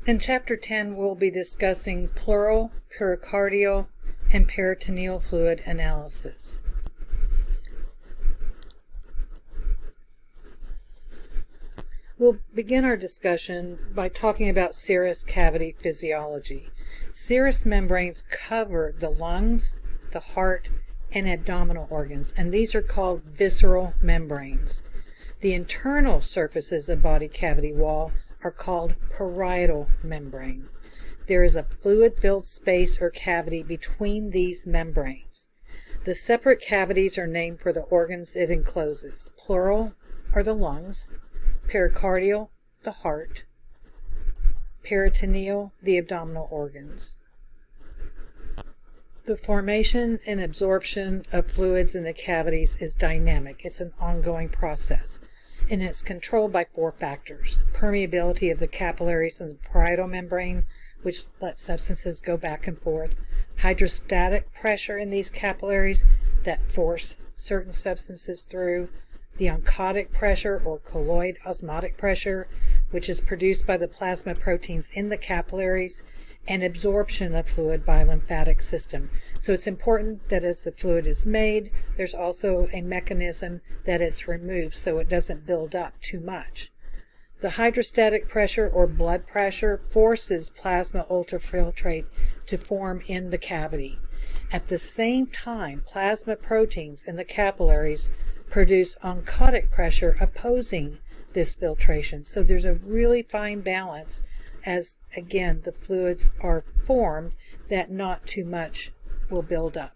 In Chapter 10, we'll be discussing pleural, pericardial, and peritoneal fluid analysis. We'll begin our discussion by talking about serous cavity physiology. Serous membranes cover the lungs, the heart, and abdominal organs, and these are called visceral membranes. The internal surfaces of body cavity wall are called parietal membrane. There is a fluid-filled space or cavity between these membranes. The separate cavities are named for the organs it encloses. Pleural are the lungs, pericardial, the heart, peritoneal, the abdominal organs. The formation and absorption of fluids in the cavities is dynamic. It's an ongoing process, and it's controlled by 4 factors. Permeability of the capillaries in the parietal membrane, which lets substances go back and forth. Hydrostatic pressure in these capillaries that force certain substances through. The oncotic pressure or colloid osmotic pressure, which is produced by the plasma proteins in the capillaries, and absorption of fluid by a lymphatic system. So it's important that as the fluid is made, there's also a mechanism that it's removed so it doesn't build up too much. The hydrostatic pressure or blood pressure forces plasma ultrafiltrate to form in the cavity. At the same time, plasma proteins in the capillaries produce oncotic pressure opposing this filtration. So there's a really fine balance as, again, the fluids are formed that not too much will build up.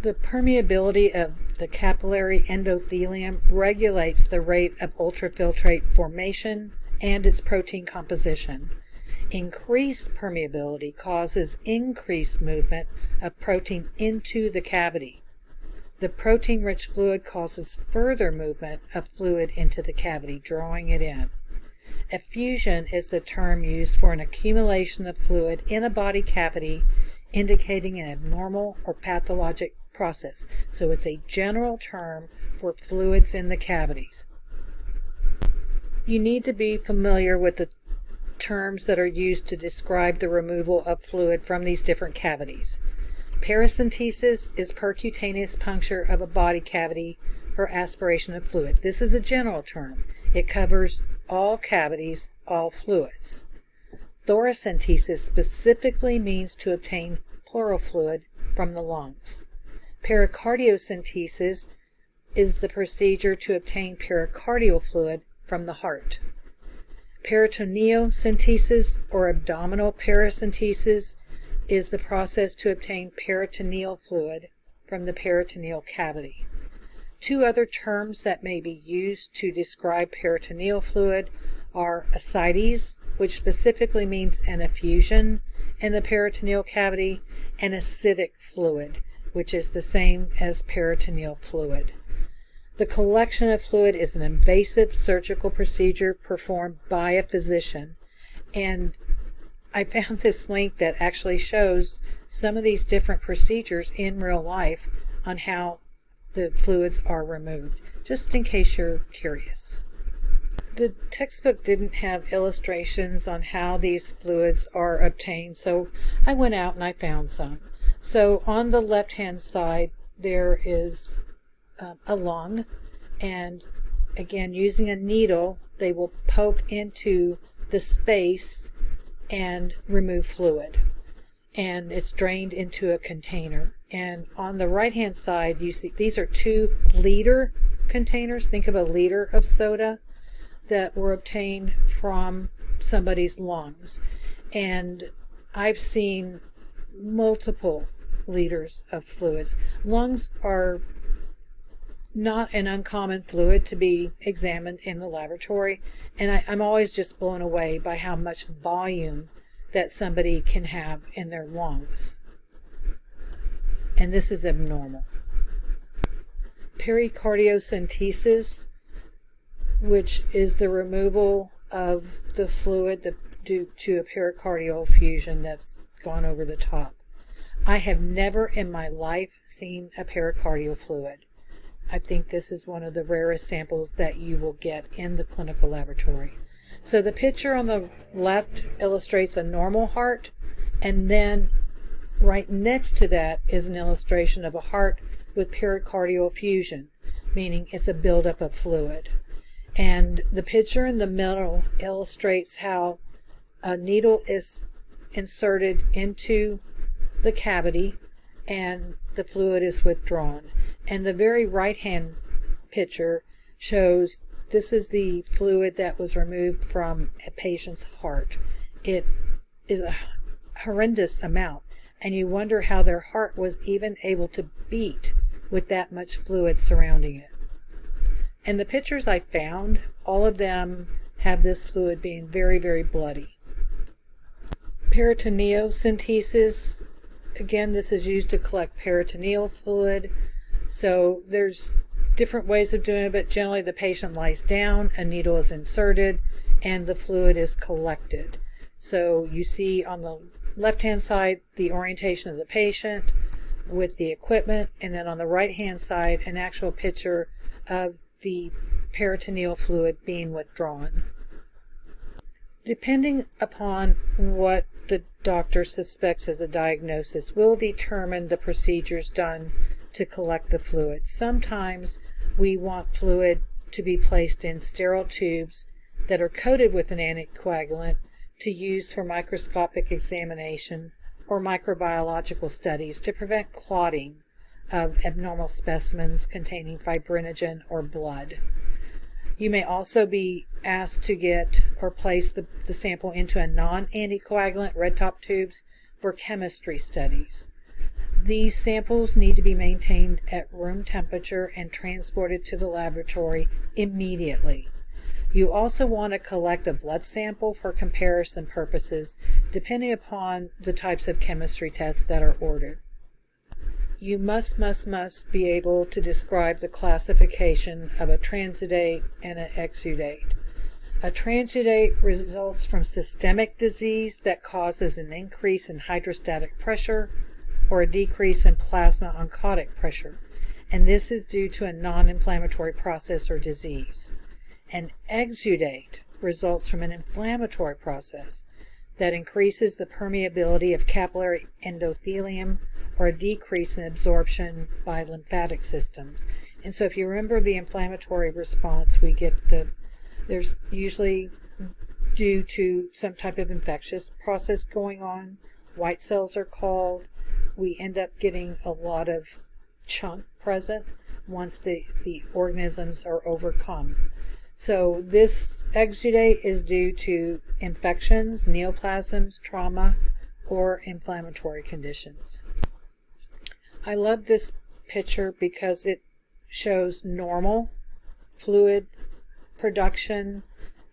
The permeability of the capillary endothelium regulates the rate of ultrafiltrate formation and its protein composition. Increased permeability causes increased movement of protein into the cavity. The protein-rich fluid causes further movement of fluid into the cavity, drawing it in. Effusion is the term used for an accumulation of fluid in a body cavity, indicating an abnormal or pathologic process. So it's a general term for fluids in the cavities. You need to be familiar with the terms that are used to describe the removal of fluid from these different cavities. Paracentesis is percutaneous puncture of a body cavity for aspiration of fluid. This is a general term. It covers all cavities, all fluids. Thoracentesis specifically means to obtain pleural fluid from the lungs. Pericardiocentesis is the procedure to obtain pericardial fluid from the heart. Peritoneocentesis or abdominal paracentesis is the process to obtain peritoneal fluid from the peritoneal cavity. 2 other terms that may be used to describe peritoneal fluid are ascites, which specifically means an effusion in the peritoneal cavity, and acidic fluid, which is the same as peritoneal fluid. The collection of fluid is an invasive surgical procedure performed by a physician, and I found this link that actually shows some of these different procedures in real life on how the fluids are removed, just in case you're curious. The textbook didn't have illustrations on how these fluids are obtained, so I went out and I found some. So on the left-hand side, there is a lung, and again, using a needle, they will poke into the space and remove fluid, and it's drained into a container. And on the right hand side, you see these are 2 liter containers. Think of a liter of soda that were obtained from somebody's lungs, and I've seen multiple liters of fluids. Lungs are not an uncommon fluid to be examined in the laboratory, and I'm always just blown away by how much volume that somebody can have in their lungs. And this is abnormal. Pericardiocentesis, which is the removal of the fluid due to a pericardial effusion that's gone over the top. I have never in my life seen a pericardial fluid. I think this is one of the rarest samples that you will get in the clinical laboratory. So the picture on the left illustrates a normal heart, and then right next to that is an illustration of a heart with pericardial effusion, meaning it's a buildup of fluid. And the picture in the middle illustrates how a needle is inserted into the cavity and the fluid is withdrawn. And the very right hand picture shows this is the fluid that was removed from a patient's heart. It is a horrendous amount, and you wonder how their heart was even able to beat with that much fluid surrounding it. And the pictures I found, all of them have this fluid being very, very bloody. Peritoneal centesis, again, this is used to collect peritoneal fluid. So there's different ways of doing it, but generally the patient lies down, a needle is inserted, and the fluid is collected. So you see on the left-hand side the orientation of the patient with the equipment, and then on the right-hand side an actual picture of the peritoneal fluid being withdrawn. Depending upon what the doctor suspects as a diagnosis will determine the procedures done to collect the fluid. Sometimes we want fluid to be placed in sterile tubes that are coated with an anticoagulant to use for microscopic examination or microbiological studies to prevent clotting of abnormal specimens containing fibrinogen or blood. You may also be asked to get or place the sample into a non-anticoagulant red top tubes for chemistry studies. These samples need to be maintained at room temperature and transported to the laboratory immediately. You also want to collect a blood sample for comparison purposes, depending upon the types of chemistry tests that are ordered. You must be able to describe the classification of a transudate and an exudate. A transudate results from systemic disease that causes an increase in hydrostatic pressure or a decrease in plasma oncotic pressure, and this is due to a non-inflammatory process or disease. An exudate results from an inflammatory process that increases the permeability of capillary endothelium or a decrease in absorption by lymphatic systems. And so if you remember the inflammatory response, we get there's usually due to some type of infectious process going on. White cells are called. We end up getting a lot of chunk present once the organisms are overcome. So this exudate is due to infections, neoplasms, trauma, or inflammatory conditions. I love this picture because it shows normal fluid production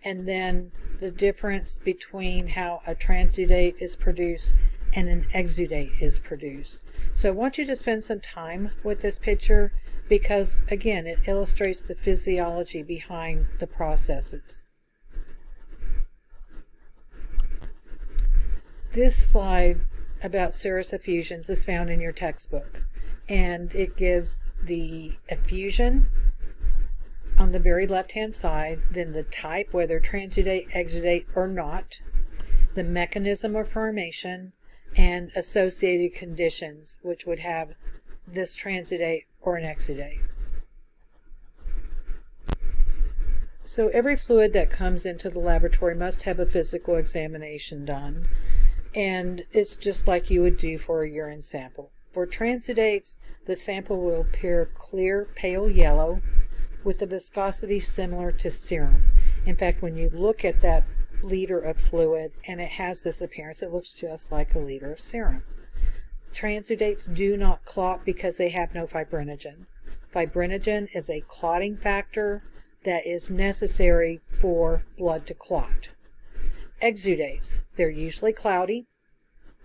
and then the difference between how a transudate is produced and an exudate is produced. So I want you to spend some time with this picture because, again, it illustrates the physiology behind the processes. This slide about serous effusions is found in your textbook, and it gives the effusion on the very left-hand side, then the type, whether transudate, exudate, or not, the mechanism of formation, and associated conditions which would have this transudate or an exudate. So every fluid that comes into the laboratory must have a physical examination done, and it's just like you would do for a urine sample. For transudates, the sample will appear clear, pale yellow with a viscosity similar to serum. In fact, when you look at that liter of fluid and it has this appearance, it looks just like a liter of serum. Transudates do not clot because they have no fibrinogen. Fibrinogen is a clotting factor that is necessary for blood to clot. Exudates, they're usually cloudy.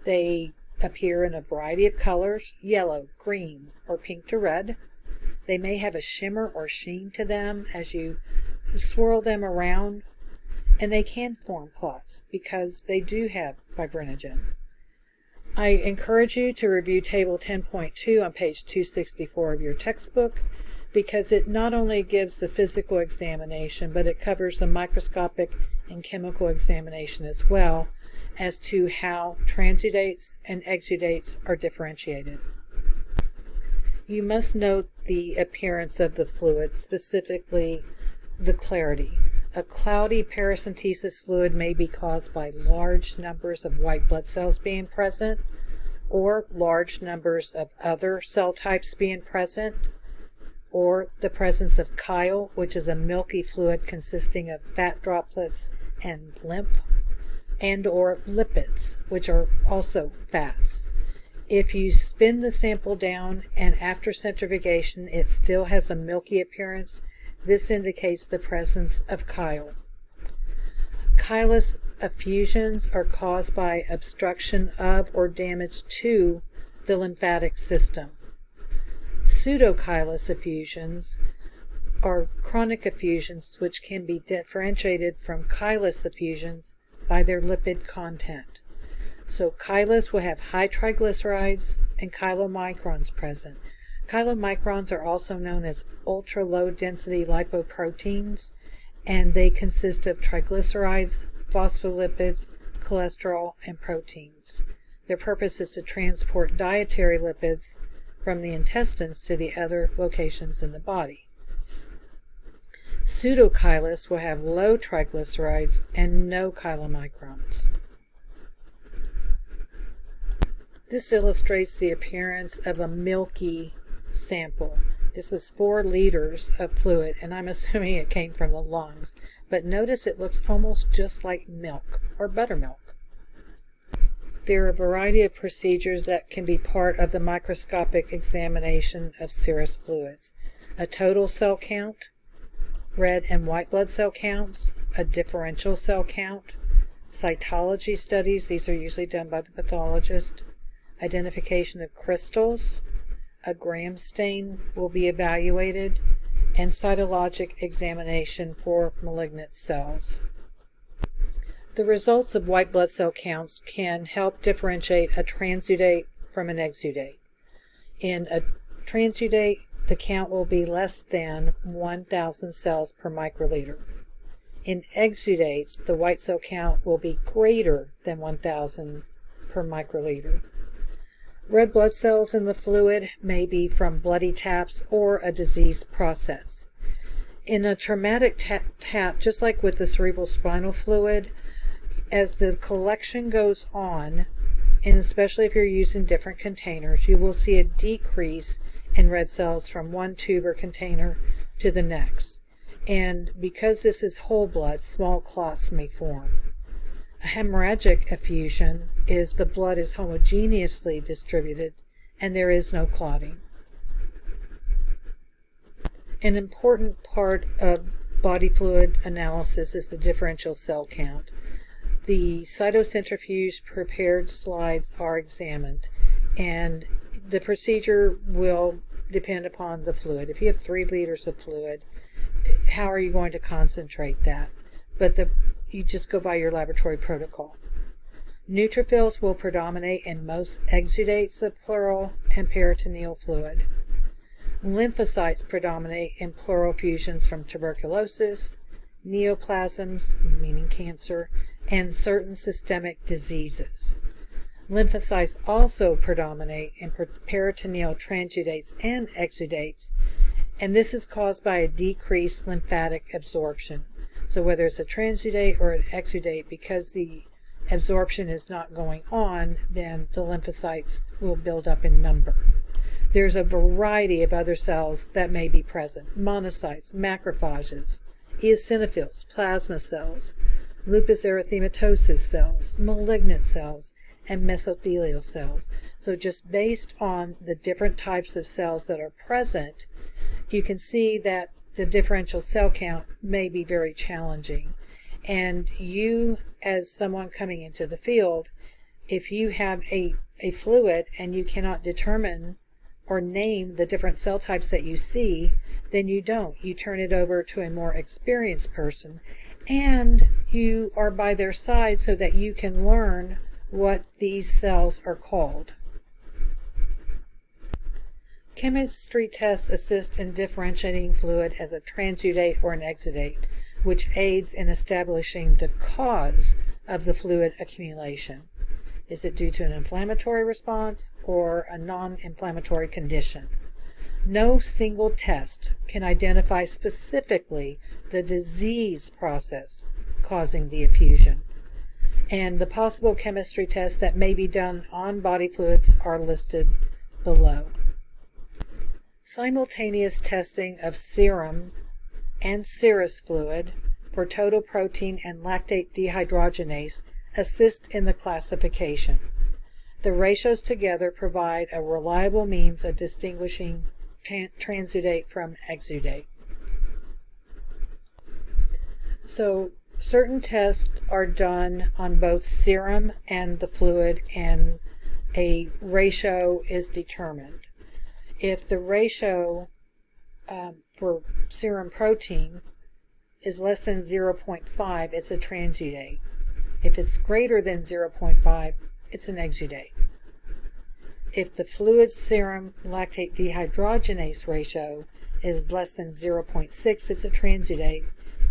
They appear in a variety of colors, yellow, green, or pink to red. They may have a shimmer or sheen to them as you swirl them around, and they can form clots because they do have fibrinogen. I encourage you to review Table 10.2 on page 264 of your textbook because it not only gives the physical examination, but it covers the microscopic and chemical examination as well as to how transudates and exudates are differentiated. You must note the appearance of the fluid, specifically the clarity. A cloudy paracentesis fluid may be caused by large numbers of white blood cells being present, or large numbers of other cell types being present, or the presence of chyle, which is a milky fluid consisting of fat droplets and lymph, and or lipids, which are also fats. If you spin the sample down and after centrifugation it still has a milky appearance, this indicates the presence of chyle. Chylous effusions are caused by obstruction of or damage to the lymphatic system. Pseudochylous effusions are chronic effusions which can be differentiated from chylous effusions by their lipid content. So chylous will have high triglycerides and chylomicrons present. Chylomicrons are also known as ultra-low density lipoproteins, and they consist of triglycerides, phospholipids, cholesterol, and proteins. Their purpose is to transport dietary lipids from the intestines to the other locations in the body. Pseudochylous will have low triglycerides and no chylomicrons. This illustrates the appearance of a milky sample. This is 4 liters of fluid, and I'm assuming it came from the lungs, but notice it looks almost just like milk or buttermilk. There are a variety of procedures that can be part of the microscopic examination of serous fluids. A total cell count, red and white blood cell counts, a differential cell count, cytology studies, these are usually done by the pathologist, identification of crystals, a gram stain will be evaluated, and cytologic examination for malignant cells. The results of white blood cell counts can help differentiate a transudate from an exudate. In a transudate, the count will be less than 1,000 cells per microliter. In exudates, the white cell count will be greater than 1,000 per microliter. Red blood cells in the fluid may be from bloody taps or a disease process. In a traumatic tap, just like with the cerebral spinal fluid, as the collection goes on, and especially if you're using different containers, you will see a decrease in red cells from one tube or container to the next. And because this is whole blood, small clots may form. A hemorrhagic effusion is the blood is homogeneously distributed and there is no clotting. An important part of body fluid analysis is the differential cell count. The cytocentrifuge prepared slides are examined, and the procedure will depend upon the fluid. If you have 3 liters of fluid, how are you going to concentrate that? But you just go by your laboratory protocol. Neutrophils will predominate in most exudates of pleural and peritoneal fluid. Lymphocytes predominate in pleural effusions from tuberculosis, neoplasms, meaning cancer, and certain systemic diseases. Lymphocytes also predominate in peritoneal transudates and exudates, and this is caused by a decreased lymphatic absorption. So whether it's a transudate or an exudate, because the absorption is not going on, then the lymphocytes will build up in number. There's a variety of other cells that may be present: monocytes, macrophages, eosinophils, plasma cells, lupus erythematosus cells, malignant cells, and mesothelial cells. So just based on the different types of cells that are present, you can see that the differential cell count may be very challenging. And you, as someone coming into the field, if you have a fluid and you cannot determine or name the different cell types that you see, then you don't. You turn it over to a more experienced person, and you are by their side so that you can learn what these cells are called. Chemistry tests assist in differentiating fluid as a transudate or an exudate. which aids in establishing the cause of the fluid accumulation. Is it due to an inflammatory response or a non-inflammatory condition? No single test can identify specifically the disease process causing the effusion, and the possible chemistry tests that may be done on body fluids are listed below. Simultaneous testing of serum and serous fluid for total protein and lactate dehydrogenase assist in the classification. The ratios together provide a reliable means of distinguishing transudate from exudate. So certain tests are done on both serum and the fluid, and a ratio is determined. If the ratio for serum protein is less than 0.5, it's a transudate. If it's greater than 0.5, it's an exudate. If the fluid serum lactate dehydrogenase ratio is less than 0.6, it's a transudate.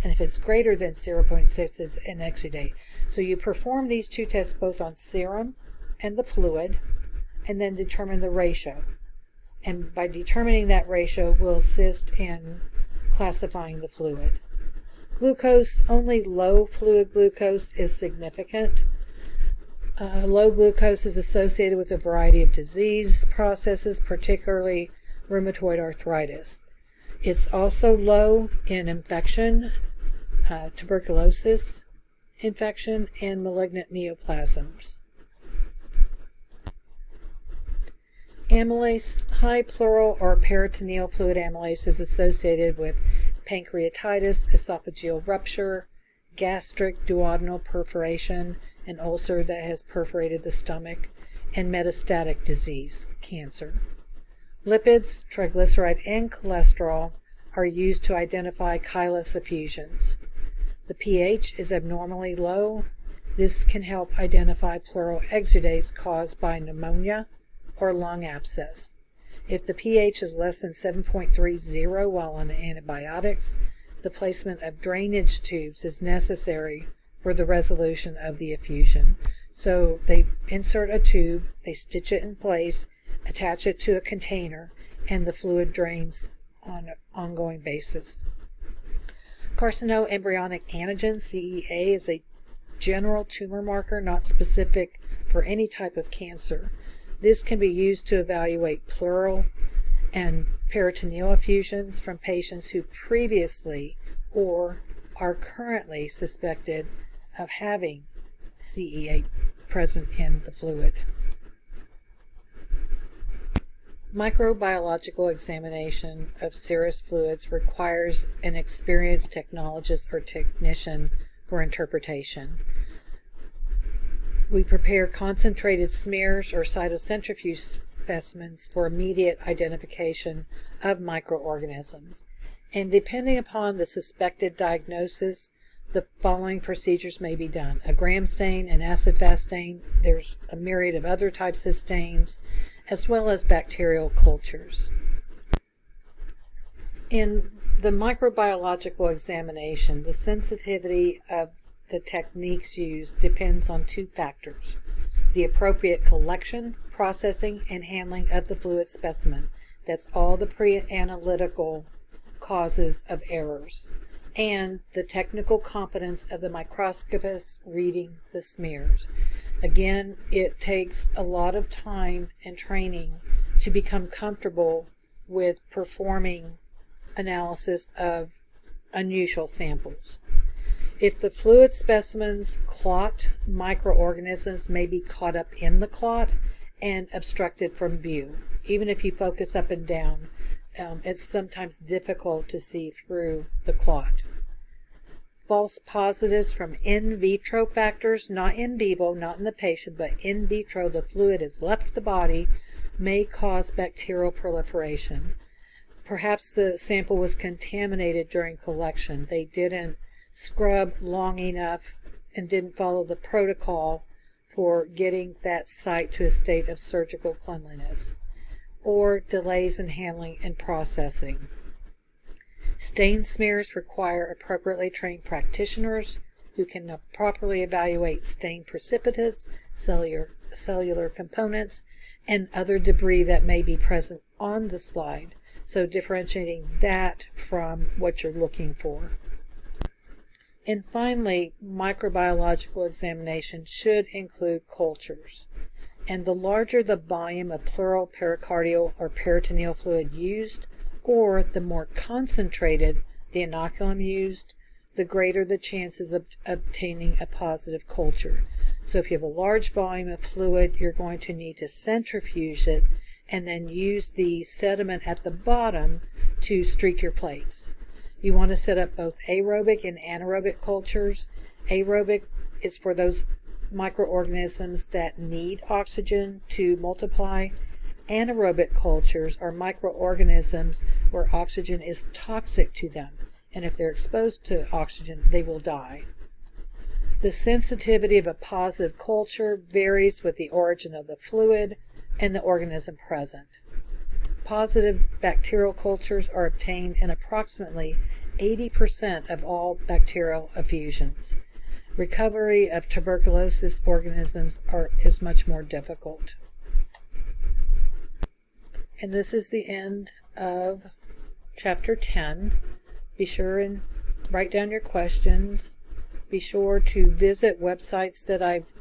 And if it's greater than 0.6, it's an exudate. So you perform these two tests both on serum and the fluid, and then determine the ratio. And by determining that ratio will assist in classifying the fluid. Glucose, only low fluid glucose is significant. Low glucose is associated with a variety of disease processes, particularly rheumatoid arthritis. It's also low in infection, tuberculosis infection, and malignant neoplasms. Amylase, high pleural or peritoneal fluid amylase is associated with pancreatitis, esophageal rupture, gastric duodenal perforation, an ulcer that has perforated the stomach, and metastatic disease, cancer. Lipids, triglyceride, and cholesterol are used to identify chylous effusions. The pH is abnormally low. This can help identify pleural exudates caused by pneumonia or lung abscess. If the pH is less than 7.30 while on antibiotics, the placement of drainage tubes is necessary for the resolution of the effusion. So they insert a tube, they stitch it in place, attach it to a container, and the fluid drains on an ongoing basis. Carcinoembryonic antigen, CEA, is a general tumor marker not specific for any type of cancer. This can be used to evaluate pleural and peritoneal effusions from patients who previously or are currently suspected of having CEA present in the fluid. Microbiological examination of serous fluids requires an experienced technologist or technician for interpretation. We prepare concentrated smears or cytocentrifuge specimens for immediate identification of microorganisms. And depending upon the suspected diagnosis, the following procedures may be done: a gram stain, an acid-fast stain, there's a myriad of other types of stains, as well as bacterial cultures. In the microbiological examination, the sensitivity of the techniques used depends on two factors: the appropriate collection, processing, and handling of the fluid specimen. That's all the pre-analytical causes of errors. And the technical competence of the microscopist reading the smears. Again, it takes a lot of time and training to become comfortable with performing analysis of unusual samples. If the fluid specimens clot, microorganisms may be caught up in the clot and obstructed from view. Even if you focus up and down, it's sometimes difficult to see through the clot. False positives from in vitro factors, not in vivo, not in the patient, but in vitro, the fluid has left the body, may cause bacterial proliferation. Perhaps the sample was contaminated during collection. They didn't scrub long enough and didn't follow the protocol for getting that site to a state of surgical cleanliness, or delays in handling and processing. Stain smears require appropriately trained practitioners who can properly evaluate stain precipitates, cellular components, and other debris that may be present on the slide, so differentiating that from what you're looking for. And finally, microbiological examination should include cultures. And the larger the volume of pleural, pericardial, or peritoneal fluid used, or the more concentrated the inoculum used, the greater the chances of obtaining a positive culture. So if you have a large volume of fluid, you're going to need to centrifuge it and then use the sediment at the bottom to streak your plates. You want to set up both aerobic and anaerobic cultures. Aerobic is for those microorganisms that need oxygen to multiply. Anaerobic cultures are microorganisms where oxygen is toxic to them, and if they're exposed to oxygen, they will die. The sensitivity of a positive culture varies with the origin of the fluid and the organism present. Positive bacterial cultures are obtained in approximately 80% of all bacterial effusions. Recovery of tuberculosis organisms is much more difficult. And this is the end of Chapter 10. Be sure and write down your questions. Be sure to visit websites that I've